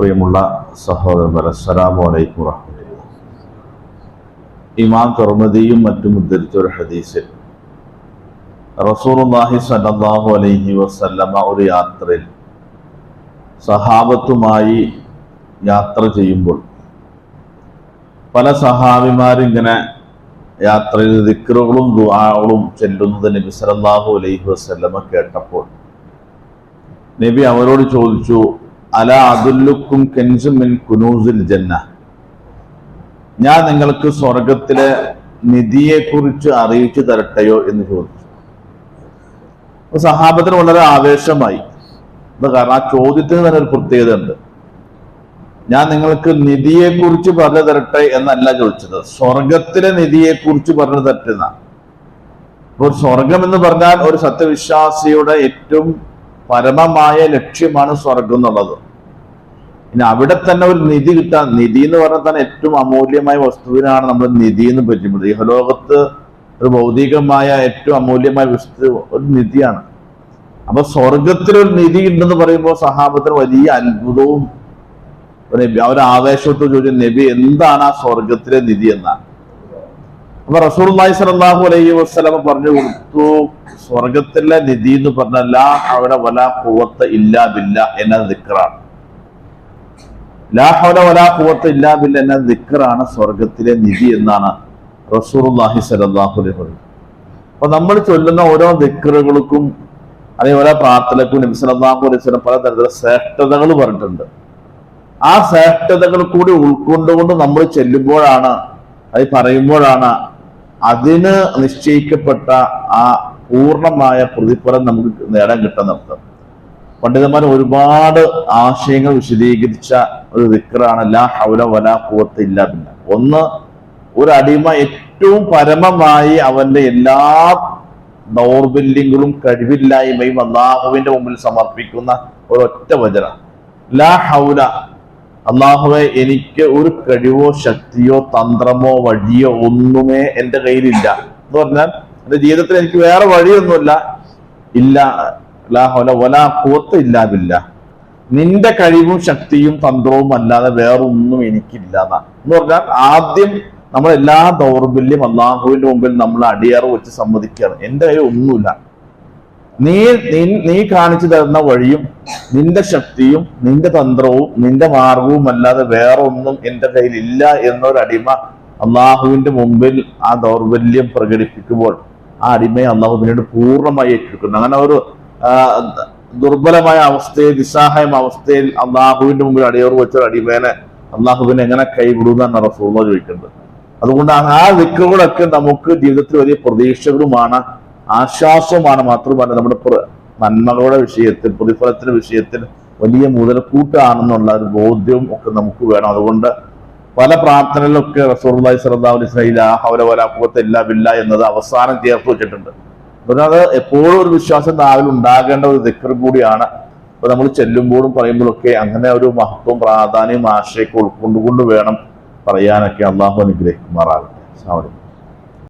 പ്രിയമുള്ള സഹോദരന്മാരെ, അസ്സലാമു അലൈക്കും വറഹ്മത്തുള്ളാഹി. ഇമാം തിർമിദിയും മറ്റും ഉദ്ധരിച്ച ഒരു ഹദീസിൽ റസൂലുള്ളാഹി സ്വല്ലല്ലാഹു അലൈഹി വസല്ലമ ഒരു യാത്രയിൽ സഹാബത്തുമായി യാത്ര ചെയ്യുമ്പോൾ പല സഹാബിമാരിങ്ങനെ യാത്രയിൽ ദിക്റുകളും ദുആകളും ചെല്ലുന്നത് നബി സല്ലല്ലാഹു അലൈഹി വസല്ലമ കേട്ടപ്പോൾ നബി അവരോട് ചോദിച്ചു, അലാ അദുല്ലുക്കും കൻസും മിൻ കുനൂസിൽ ജന്ന, ഞാൻ നിങ്ങൾക്ക് സ്വർഗത്തിലെ നിധിയെക്കുറിച്ച് അറിയിച്ചു തരട്ടെയോ എന്ന് ചോദിച്ചു. അപ്പൊ സഹാബത്തിന് വളരെ ആവേശമായി. കാരണം ആ ചോദ്യത്തിന് തന്നെ ഒരു പ്രത്യേകത ഉണ്ട്. ഞാൻ നിങ്ങൾക്ക് നിധിയെക്കുറിച്ച് പറഞ്ഞു തരട്ടെ എന്നല്ല ചോദിച്ചത്, സ്വർഗത്തിലെ നിധിയെക്കുറിച്ച് പറഞ്ഞു തരട്ടെ എന്നാണ്. അപ്പോൾ സ്വർഗം എന്ന് പറഞ്ഞാൽ ഒരു സത്യവിശ്വാസിയുടെ ഏറ്റവും പരമമായ ലക്ഷ്യമാണ് സ്വർഗം എന്നുള്ളത്. ഇനി അവിടെ തന്നെ ഒരു നിധി കിട്ടാൻ, നിധി എന്ന് പറഞ്ഞാൽ തന്നെ ഏറ്റവും അമൂല്യമായ വസ്തുവിനാണ് നമ്മൾ നിധി എന്ന് പറ്റുന്നത്. ഈ ലോകത്ത് ഒരു ഭൗതികമായ ഏറ്റവും അമൂല്യമായ വസ്തു ഒരു നിധിയാണ്. അപ്പൊ സ്വർഗത്തിലൊരു നിധി ഉണ്ടെന്ന് പറയുമ്പോൾ സഹാബത്തിന് വലിയ അത്ഭുതവും ഒരു ആവേശത്തോട് ചോദിച്ചു, നബി എന്താണ് ആ സ്വർഗത്തിലെ നിധി എന്നാണ്. അപ്പൊ റസൂലുള്ളാഹി സ്വല്ലല്ലാഹു അലൈഹി വസല്ലമ പറഞ്ഞു കൊടുത്തു, സ്വർഗത്തിലെ നിധി എന്ന് പറഞ്ഞാൽ ലാ ഹൗല വലാ ഖുവത ഇല്ലാ ബില്ലാഹ് എന്ന ദിക്റാണ്. ലാ ഹൗല വലാ ഖുവത ഇല്ലാ ബില്ലാഹ് എന്ന ദിക്റാണ് സ്വർഗത്തിലെ നിധി എന്നാണ് റസൂലുള്ളാഹി സ്വല്ലല്ലാഹു അലൈഹി വസല്ലം. അപ്പൊ നമ്മൾ ചൊല്ലുന്ന ഓരോ ദിക്റുകൾക്കും അല്ലെങ്കിൽ ഓരോ പ്രാർത്ഥനക്കും നബി സല്ലല്ലാഹു അലൈഹി വസല്ലം പല തരത്തിലുള്ള ശ്രേഷ്ഠതകൾ പറഞ്ഞിട്ടുണ്ട്. ആ ശ്രേഷ്ഠതകൾ കൂടി ഉൾക്കൊണ്ടുകൊണ്ട് നമ്മൾ ചെല്ലുമ്പോഴാണ്, അത് പറയുമ്പോഴാണ് അതിന് നിശ്ചയിക്കപ്പെട്ട ആ പൂർണ്ണമായ പ്രതിഫലം നമുക്ക് നേടാൻ കിട്ടുന്നത്. പണ്ഡിതന്മാർ ഒരുപാട് ആശയങ്ങൾ വിശദീകരിച്ച ഒരു ദിക്റാണ് ലാ ഹൗല വലാ ഖുവത ഇല്ലാ ബില്ലാഹ്. ഒന്ന്, ഒരു അടിമ ഏറ്റവും പരമമായി അവന്റെ എല്ലാ ദൗർബല്യങ്ങളും കഴിവില്ലായ്മയും അല്ലാഹുവിന്റെ മുമ്പിൽ സമർപ്പിക്കുന്ന ഒരൊറ്റ വചനം, ലാ ഹൗല, അല്ലാഹുവേ എനിക്ക് ഒരു കഴിവോ ശക്തിയോ തന്ത്രമോ വഴിയോ ഒന്നുമേ എൻ്റെ കയ്യിലില്ല എന്ന് പറഞ്ഞാൽ എന്റെ ജീവിതത്തിൽ എനിക്ക് വേറെ വഴിയൊന്നുമില്ല, ഇല്ല ലാ ഹൗല വലാ ഖുവത ഇല്ലാ ബില്ലാഹ്, നിന്റെ കഴിവും ശക്തിയും തന്ത്രവും അല്ലാതെ വേറൊന്നും എനിക്കില്ല എന്ന് പറഞ്ഞാൽ ആദ്യം നമ്മൾ എല്ലാ ദൗർബല്യം അല്ലാഹുവിന്റെ മുമ്പിൽ നമ്മൾ അടിയറ വെച്ച് സമ്മതിക്കുകയാണ്. എൻ്റെ കയ്യിൽ ഒന്നുമില്ല, നീ കാണിച്ചു തരുന്ന വഴിയും നിന്റെ ശക്തിയും നിന്റെ തന്ത്രവും നിന്റെ മാർഗവും അല്ലാതെ വേറെ ഒന്നും എൻ്റെ കയ്യിൽ ഇല്ല എന്നൊരടിമ അള്ളാഹുവിന്റെ മുമ്പിൽ ആ ദൗർബല്യം പ്രകടിപ്പിക്കുമ്പോൾ ആ അടിമയെ അള്ളാഹു പിന്നീട് പൂർണ്ണമായി ഏറ്റെടുക്കുന്നു. അങ്ങനെ ഒരു ദുർബലമായ അവസ്ഥയിൽ, നിസ്സഹായ അവസ്ഥയിൽ അള്ളാഹുവിന്റെ മുമ്പിൽ അടിയറ വെച്ചൊരു അടിമേനെ അള്ളാഹുവിനെ എങ്ങനെ കൈവിടുമെന്നാണ് റസൂലുള്ളാഹി ചോദിക്കുന്നത്. അതുകൊണ്ട് ആ ദിക്റുകളൊക്കെ നമുക്ക് ജീവിതത്തിൽ വലിയ പ്രതീക്ഷകളുമാണ്, ആശ്വാസവുമാണ്. മാത്രമല്ല നമ്മുടെ നന്മകളുടെ വിഷയത്തിൽ, പ്രതിഫലത്തിന്റെ വിഷയത്തിൽ വലിയ മുതൽക്കൂട്ടാണെന്നുള്ള ഒരു ബോധ്യവും ഒക്കെ നമുക്ക് വേണം. അതുകൊണ്ട് പല പ്രാർത്ഥനകളിലൊക്കെ റസൂലുള്ളാഹി സ്വല്ലല്ലാഹു അലൈഹി വസല്ലം ലാ ഹൗല വലാ ഖുവത ഇല്ലാ ബില്ലാഹ് എന്നത് അവസാനം ചേർത്ത് വെച്ചിട്ടുണ്ട്. അത് എപ്പോഴും ഒരു വിശ്വാസം നാവിൽ ഉണ്ടാകേണ്ട ഒരു ദിക്ർ കൂടിയാണ്. അപ്പൊ നമ്മൾ ചെല്ലുമ്പോഴും പറയുമ്പോഴൊക്കെ അങ്ങനെ ഒരു മഹത്വം, പ്രാധാന്യം, ആശയൊക്കെ ഉൾക്കൊണ്ടുകൊണ്ട് വേണം പറയാനൊക്കെ. അള്ളാഹു അനുഗ്രഹിക്കുമാറാകട്ടെ.